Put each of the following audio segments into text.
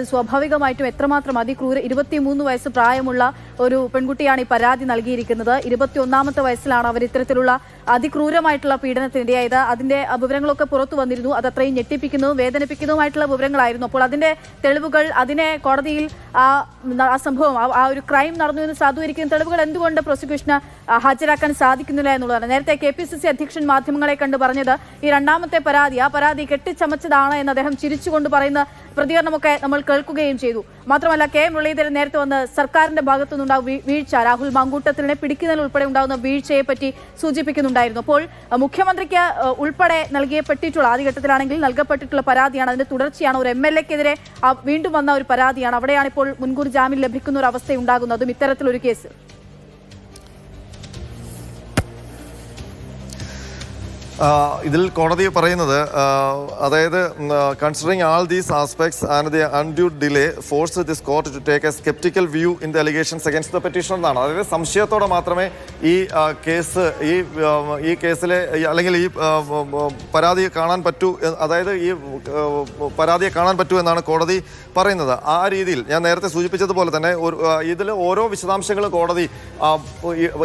സ്വാഭാവികമായിട്ടും എത്രമാത്രം അതിക്രൂര 23 വയസ്സ് പ്രായമുള്ള ഒരു പെൺകുട്ടിയാണ് ഈ പരാതി നൽകിയിരിക്കുന്നത്. 21ാമത്തെ വയസ്സിലാണ് അവർ ഇത്തരത്തിലുള്ള അതിക്രൂരമായിട്ടുള്ള പീഡനത്തിനിടയായത്. അതിന്റെ വിവരങ്ങളൊക്കെ പുറത്തു വന്നിരുന്നു. അത് അത്രയും ഞെട്ടിപ്പിക്കുന്നതും വേദനിപ്പിക്കുന്നതുമായിട്ടുള്ള വിവരങ്ങളായിരുന്നു. അപ്പോൾ അതിന്റെ തെളിവുകൾ, അതിനെ കോടതിയിൽ ആ സംഭവം, ആ ഒരു ക്രൈം നടന്നു എന്ന് സാധൂകരിക്കുന്ന തെളിവുകൾ എന്തുകൊണ്ട് പ്രോസിക്യൂഷന് ഹാജരാക്കാൻ സാധിക്കുന്നില്ല എന്നുള്ളതാണ്. നേരത്തെ KPCC അധ്യക്ഷൻ മാധ്യമങ്ങളെ കണ്ട് പറഞ്ഞത് ഈ രണ്ടാമത്തെ പരാതി, ആ പരാതി കെട്ടിച്ചമച്ചതാണ് എന്ന് അദ്ദേഹം ചിരിച്ചുകൊണ്ട് പറയുന്ന പ്രതികരണമൊക്കെ നമ്മൾ കേൾക്കുകയും ചെയ്തു. മാത്രമല്ല KM മുരളീധരൻ നേരത്തെ വന്ന് സർക്കാരിന്റെ ഭാഗത്തുനിന്നുണ്ടാകും വീഴ്ച, രാഹുൽ മാങ്കൂട്ടത്തിലിനെ പിടിക്കുന്നതിൽ ഉൾപ്പെടെ ഉണ്ടാകുന്ന വീഴ്ചയെ പറ്റി സൂചിപ്പിക്കുന്നുണ്ടായിരുന്നു. അപ്പോൾ മുഖ്യമന്ത്രിക്ക് ഉൾപ്പെടെ നൽകിയപ്പെട്ടിട്ടുള്ള, ആദ്യഘട്ടത്തിലാണെങ്കിൽ നൽകപ്പെട്ടിട്ടുള്ള പരാതിയാണ്, അതിന്റെ തുടർച്ചയാണ്. ഒരു MLA-ക്കെതിരെ വീണ്ടും വന്ന ഒരു പരാതിയാണ്. അവിടെയാണ് ഇപ്പോൾ മുൻകൂർ ജാമ്യം ലഭിക്കുന്ന ഒരു അവസ്ഥ ഉണ്ടാകുന്നതും ഇത്തരത്തിലൊരു കേസ്. ഇതിൽ കോടതി പറയുന്നത്, അതായത് considering all these aspects and the undue delay force this court to take a sceptical view in the allegations against the petitioner എന്നാണ്. അതായത് സംശയത്തോടെ മാത്രമേ ഈ കേസിലെ അല്ലെങ്കിൽ ഈ പരാതിയെ കാണാൻ പറ്റൂ, അതായത് ഈ പരാതിയെ കാണാൻ പറ്റൂ എന്നാണ് കോടതി പറയുന്നത്. ആ രീതിയിൽ ഞാൻ നേരത്തെ സൂചിപ്പിച്ചതുപോലെ തന്നെ ഇതിൽ ഓരോ വിശദാംശങ്ങളും കോടതി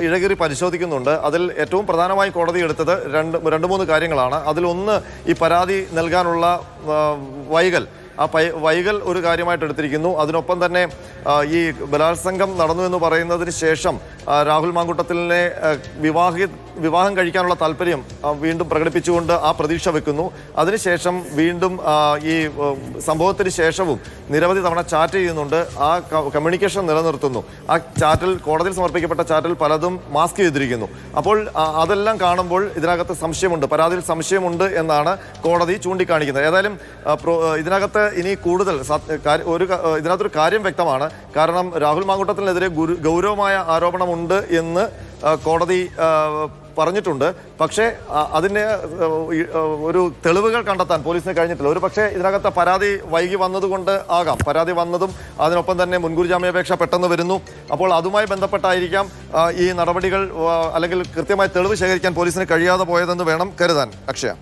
ഇഴകീറി പരിശോധിക്കുന്നുണ്ട്. അതിൽ ഏറ്റവും പ്രധാനമായി കോടതി എടുത്തത് രണ്ട് മൂന്ന് കാര്യങ്ങളാണ്. അതിലൊന്ന് ഈ പരാതി നൽകാനുള്ള വൈകൽ, ആ വൈകൽ ഒരു കാര്യമായിട്ട് എടുത്തിരിക്കുന്നു. അതിനൊപ്പം തന്നെ ഈ ബലാത്സംഗം നടന്നു എന്ന് പറയുന്നതിന് ശേഷം രാഹുൽ മാങ്കൂട്ടത്തിലിനെ വിവാഹം കഴിക്കാനുള്ള താല്പര്യം വീണ്ടും പ്രകടിപ്പിച്ചുകൊണ്ട് ആ പ്രതീക്ഷ വെക്കുന്നു. അതിനുശേഷം വീണ്ടും ഈ സംഭവത്തിന് ശേഷവും നിരവധി തവണ ചാറ്റ് ചെയ്യുന്നുണ്ട്. ആ കമ്മ്യൂണിക്കേഷൻ നിലനിർത്തുന്നു. ആ ചാറ്റിൽ, കോടതിയിൽ സമർപ്പിക്കപ്പെട്ട ചാറ്റിൽ പലതും മാസ്ക് ചെയ്തിരിക്കുന്നു. അപ്പോൾ അതെല്ലാം കാണുമ്പോൾ ഇതിനകത്ത് സംശയമുണ്ട്, പരാതിയിൽ സംശയമുണ്ട് എന്നാണ് കോടതി ചൂണ്ടിക്കാണിക്കുന്നത്. ഏതായാലും ഇതിനകത്ത് ഇനി കൂടുതൽ ഇതിനകത്തൊരു കാര്യം വ്യക്തമാണ്. കാരണം രാഹുൽ മാങ്കൂട്ടത്തിനെതിരെ ഗൗരവമായ ആരോപണമുണ്ട് എന്ന് കോടതി പറഞ്ഞിട്ടുണ്ട്. പക്ഷേ അതിന് ഒരു തെളിവുകൾ കണ്ടെത്താൻ പോലീസിന് കഴിഞ്ഞിട്ടില്ല. ഒരു പക്ഷേ ഇതിനകത്ത് പരാതി വൈകി വന്നതുകൊണ്ട് ആകാം, പരാതി വന്നതും അതിനൊപ്പം തന്നെ മുൻകൂർ ജാമ്യാപേക്ഷ പെട്ടെന്ന് വരുന്നു. അപ്പോൾ അതുമായി ബന്ധപ്പെട്ടായിരിക്കാം ഈ നടപടികൾ അല്ലെങ്കിൽ കൃത്യമായി തെളിവ് ശേഖരിക്കാൻ പോലീസിന് കഴിയാതെ പോയതെന്ന് വേണം കരുതാൻ. അക്ഷയ.